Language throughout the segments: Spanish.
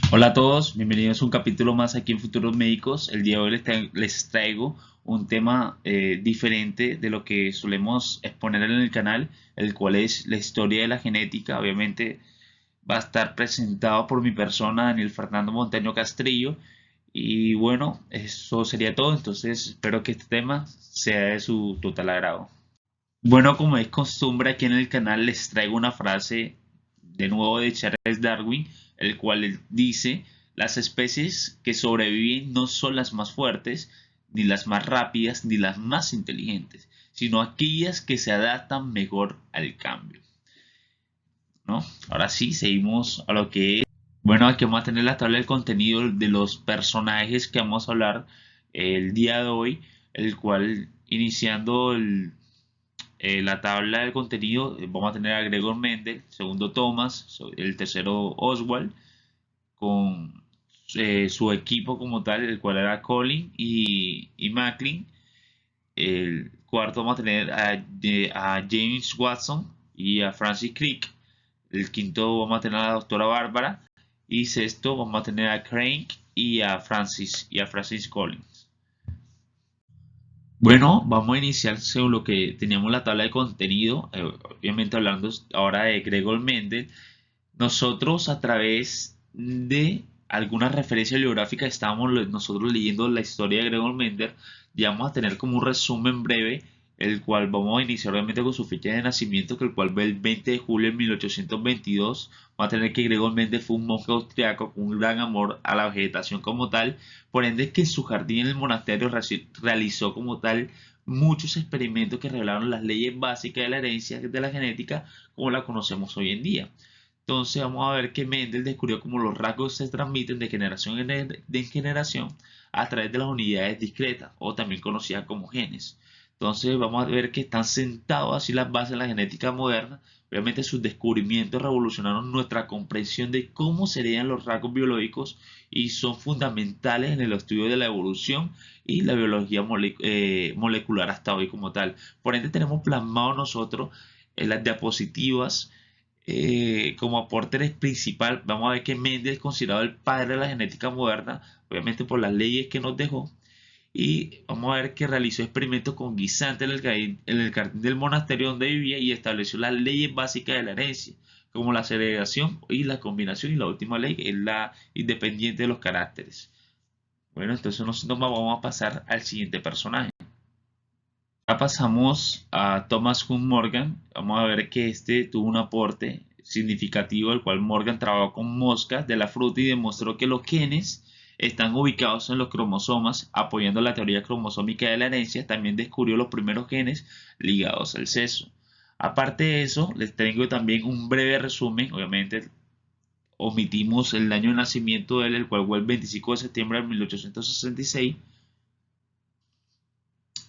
Hola a todos, bienvenidos a un capítulo más aquí en Futuros Médicos. El día de hoy les traigo un tema diferente de lo que solemos exponer en el canal, el cual es la historia de la genética. Obviamente va a estar presentado por mi persona, Daniel Fernando Montaño Castrillo. Y bueno, eso sería todo. Entonces espero que este tema sea de su total agrado. Bueno, como es costumbre aquí en el canal, les traigo una frase de nuevo de Charles Darwin, el cual él dice, las especies que sobreviven no son las más fuertes, ni las más rápidas, ni las más inteligentes, sino aquellas que se adaptan mejor al cambio, ¿no? Ahora sí, seguimos a lo que es. Bueno, aquí vamos a tener la tabla del contenido de los personajes que vamos a hablar el día de hoy, el cual iniciando la tabla del contenido, vamos a tener a Gregor Mendel, segundo Thomas, el tercero Oswald, con su equipo como tal, el cual era Colin y Macklin. El cuarto vamos a tener a James Watson y a Francis Crick. El quinto vamos a tener a la doctora Bárbara. Y sexto vamos a tener a Crank y a Francis Collins. Bueno, vamos a iniciar según lo que teníamos la tabla de contenido, obviamente hablando ahora de Gregor Mendel. Nosotros a través de algunas referencias bibliográficas estábamos nosotros leyendo la historia de Gregor Mendel y vamos a tener como un resumen breve, el cual vamos a iniciar obviamente con su fecha de nacimiento, que el cual ve el 20 de julio de 1822. Vamos a tener que Gregor Mendel fue un monje austriaco con un gran amor a la vegetación como tal, por ende que en su jardín en el monasterio realizó como tal muchos experimentos que revelaron las leyes básicas de la herencia de la genética como la conocemos hoy en día. Entonces vamos a ver que Mendel descubrió cómo los rasgos se transmiten de generación en generación a través de las unidades discretas o también conocidas como genes. Entonces vamos a ver que están sentados así las bases de la genética moderna. Obviamente sus descubrimientos revolucionaron nuestra comprensión de cómo serían los rasgos biológicos y son fundamentales en el estudio de la evolución y la biología molecular hasta hoy como tal. Por ende tenemos plasmado nosotros en las diapositivas como aporte principal. Vamos a ver que Mendel es considerado el padre de la genética moderna, obviamente por las leyes que nos dejó. Y vamos a ver que realizó experimentos con guisantes en el jardín del monasterio donde vivía y estableció las leyes básicas de la herencia, como la segregación y la combinación. Y la última ley es la independiente de los caracteres. Bueno, entonces nosotros vamos a pasar al siguiente personaje. Ya pasamos a Thomas Kuhn Morgan. Vamos a ver que este tuvo un aporte significativo, el cual Morgan trabajó con moscas de la fruta y demostró que los genes están ubicados en los cromosomas, apoyando la teoría cromosómica de la herencia. También descubrió los primeros genes ligados al sexo. Aparte de eso, les tengo también un breve resumen. Obviamente, omitimos el año de nacimiento de él, el cual fue el 25 de septiembre de 1866,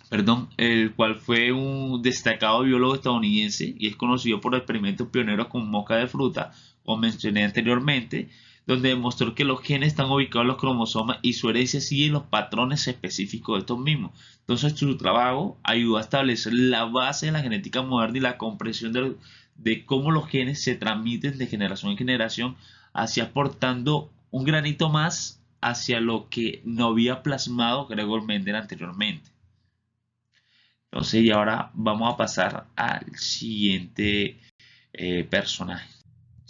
perdón, el cual fue un destacado biólogo estadounidense y es conocido por experimentos pioneros con mosca de fruta, como mencioné anteriormente, donde demostró que los genes están ubicados en los cromosomas y su herencia sigue los patrones específicos de estos mismos. Entonces, su trabajo ayudó a establecer la base de la genética moderna y la comprensión de cómo los genes se transmiten de generación en generación, así aportando un granito más hacia lo que no había plasmado Gregor Mendel anteriormente. Entonces, y ahora vamos a pasar al siguiente personaje.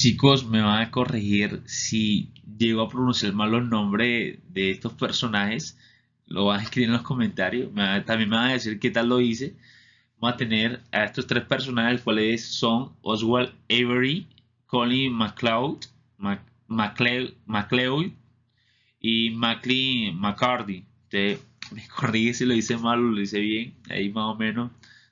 Chicos, me van a corregir si llego a pronunciar mal los nombres de estos personajes. Lo van a escribir en los comentarios. También me van a decir qué tal lo hice. Vamos a tener a estos tres personajes, los cuales son Oswald Avery, Colin MacLeod y Maclean McCarthy. Usted me corrige si lo hice mal o lo hice bien, ahí más o menos,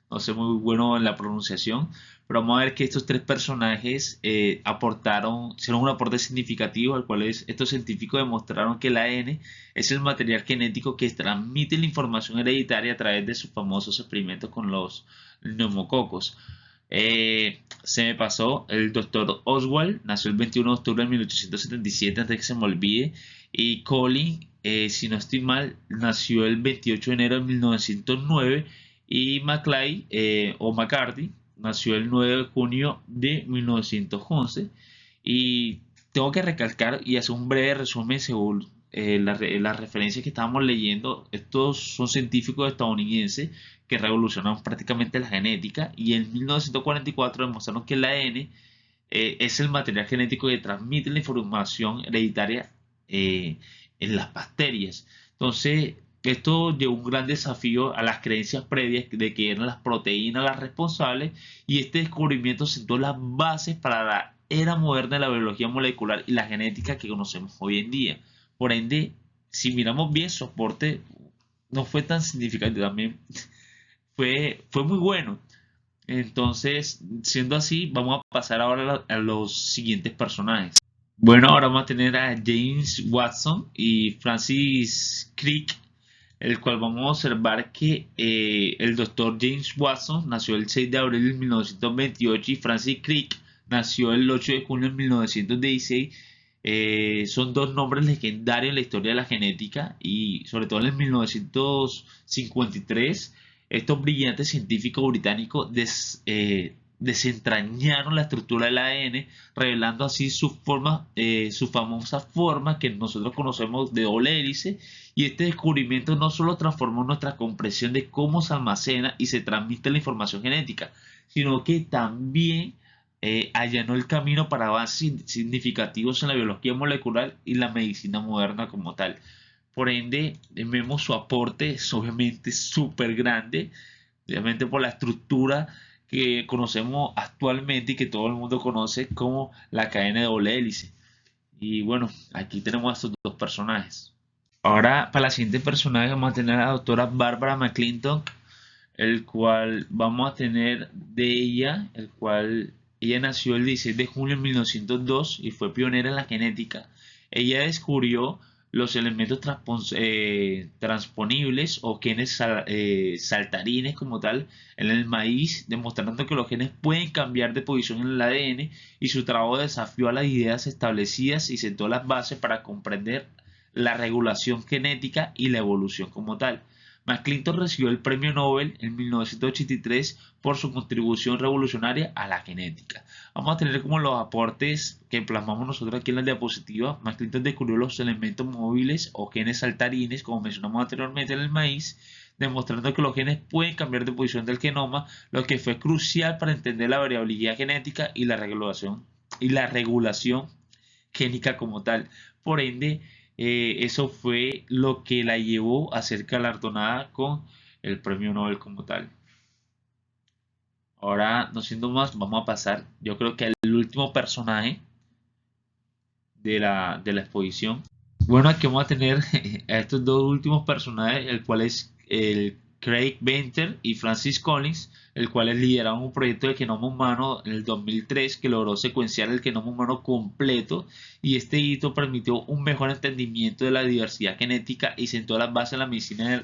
no sé muy bueno en la pronunciación, pero vamos a ver que estos tres personajes hicieron un aporte significativo, al cual estos científicos demostraron que el ADN es el material genético que transmite la información hereditaria a través de sus famosos experimentos con los neumococos. Se me pasó, el doctor Oswald nació el 21 de octubre de 1877, antes de que se me olvide, y Colin, si no estoy mal, nació el 28 de enero de 1909 y McClay o McCarthy nació el 9 de junio de 1911 y tengo que recalcar y hacer un breve resumen según las referencias que estábamos leyendo. Estos son científicos estadounidenses que revolucionaron prácticamente la genética y en 1944 demostraron que el ADN es el material genético que transmite la información hereditaria eh, en las bacterias. Entonces, esto llevó un gran desafío a las creencias previas de que eran las proteínas las responsables y este descubrimiento sentó las bases para la era moderna de la biología molecular y la genética que conocemos hoy en día. Por ende, si miramos bien, su aporte no fue tan significativo, también fue muy bueno. Entonces, siendo así, vamos a pasar ahora a los siguientes personajes. Bueno, ahora vamos a tener a James Watson y Francis Crick, el cual vamos a observar que el doctor James Watson nació el 6 de abril de 1928 y Francis Crick nació el 8 de junio de 1916. Son dos nombres legendarios en la historia de la genética y sobre todo en el 1953 estos brillantes científicos británicos desentrañaron la estructura del ADN, revelando así su famosa forma que nosotros conocemos de doble hélice. Y este descubrimiento no solo transformó nuestra comprensión de cómo se almacena y se transmite la información genética, sino que también allanó el camino para avances significativos en la biología molecular y la medicina moderna como tal. Por ende, vemos su aporte, es obviamente súper grande, obviamente por la estructura que conocemos actualmente y que todo el mundo conoce como la cadena de doble hélice. Y bueno, aquí tenemos a estos dos personajes. Ahora, para la siguiente personaje vamos a tener a la doctora Barbara McClintock, el cual vamos a tener de ella, el cual ella nació el 16 de junio de 1902 y fue pionera en la genética. Ella descubrió los elementos transponibles o genes saltarines como tal en el maíz, demostrando que los genes pueden cambiar de posición en el ADN y su trabajo desafió a las ideas establecidas y sentó las bases para comprender la regulación genética y la evolución como tal. McClintock recibió el premio Nobel en 1983 por su contribución revolucionaria a la genética. Vamos a tener como los aportes que plasmamos nosotros aquí en la diapositiva. McClintock descubrió los elementos móviles o genes saltarines, como mencionamos anteriormente en el maíz, demostrando que los genes pueden cambiar de posición del genoma, lo que fue crucial para entender la variabilidad genética y la regulación génica como tal. Por ende, eso fue lo que la llevó a ser galardonada con el premio Nobel como tal. Ahora, no siendo más, vamos a pasar, yo creo que al último personaje de la exposición. Bueno, aquí vamos a tener a estos dos últimos personajes, el cual es el Craig Venter y Francis Collins, el cual lideraron un proyecto de genoma humano en el 2003 que logró secuenciar el genoma humano completo y este hito permitió un mejor entendimiento de la diversidad genética y sentó las bases de la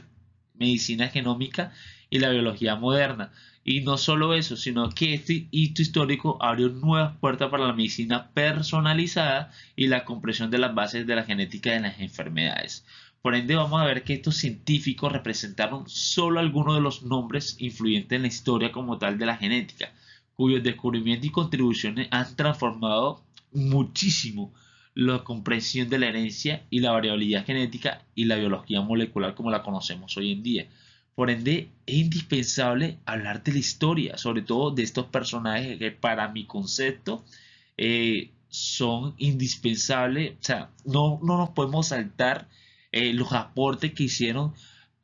medicina genómica y la biología moderna. Y no solo eso, sino que este hito histórico abrió nuevas puertas para la medicina personalizada y la comprensión de las bases de la genética de las enfermedades. Por ende, vamos a ver que estos científicos representaron solo algunos de los nombres influyentes en la historia como tal de la genética, cuyos descubrimientos y contribuciones han transformado muchísimo la comprensión de la herencia y la variabilidad genética y la biología molecular como la conocemos hoy en día. Por ende, es indispensable hablar de la historia, sobre todo de estos personajes que para mi concepto son indispensables. O sea, no nos podemos saltar los aportes que hicieron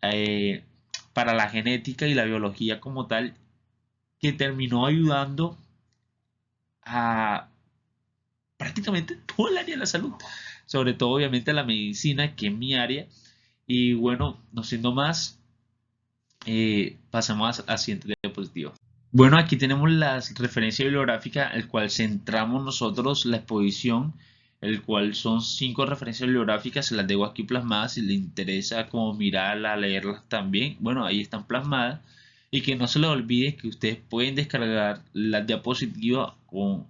eh, para la genética y la biología como tal, que terminó ayudando a prácticamente todo el área de la salud, sobre todo obviamente la medicina, que es mi área. Y bueno, no siendo más, pasamos a la siguiente diapositiva. Bueno, aquí tenemos la referencia bibliográfica, el cual centramos nosotros la exposición, el cual son 5 referencias bibliográficas, se las dejo aquí plasmadas si les interesa como mirarlas, leerlas también. Bueno, ahí están plasmadas. Y que no se les olvide que ustedes pueden descargar las diapositivas con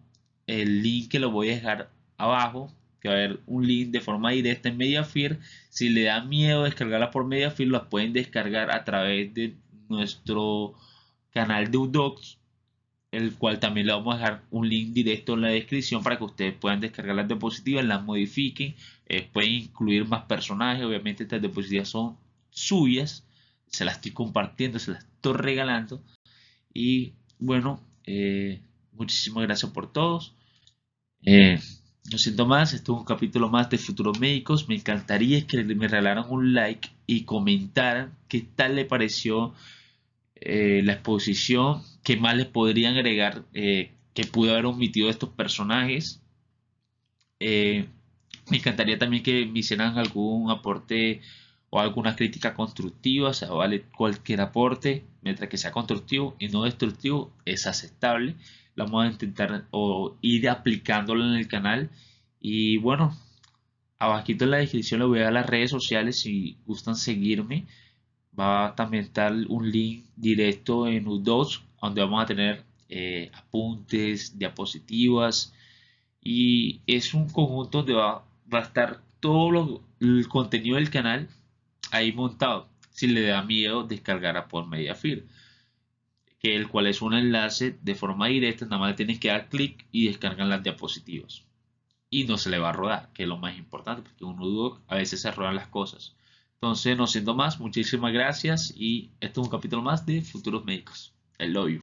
el link que lo voy a dejar abajo, que va a haber un link de forma directa en Mediafire. Si le da miedo descargarla por Mediafire, las pueden descargar a través de nuestro canal de Udocs el cual también le vamos a dejar un link directo en la descripción para que ustedes puedan descargar las diapositivas, las modifiquen, pueden incluir más personajes. Obviamente estas diapositivas son suyas, se las estoy compartiendo, se las estoy regalando. Y bueno, muchísimas gracias por todos. Eh, no siento más, esto es un capítulo más de Futuros Médicos. Me encantaría que me regalaran un like y comentaran qué tal le pareció la exposición, qué más les podrían agregar que pude haber omitido de estos personajes. Eh, Me encantaría también que me hicieran algún aporte o alguna crítica constructiva, o sea, vale cualquier aporte, mientras que sea constructivo y no destructivo, es aceptable. Lo vamos a intentar o ir aplicándolo en el canal. Y bueno, abajito en la descripción les voy a dar las redes sociales si gustan seguirme. Va a también estar un link directo en U2, donde vamos a tener apuntes, diapositivas, y es un conjunto donde va a estar el contenido del canal ahí montado. Si le da miedo descargar a por Mediafire, que el cual es un enlace de forma directa, nada más le tienes que dar clic y descargan las diapositivas. Y no se le va a rodar, que es lo más importante, porque un nudo a veces se rodan las cosas. Entonces, no siendo más, muchísimas gracias y esto es un capítulo más de Futuros Médicos. I love you.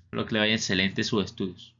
Espero que le vaya excelente sus estudios.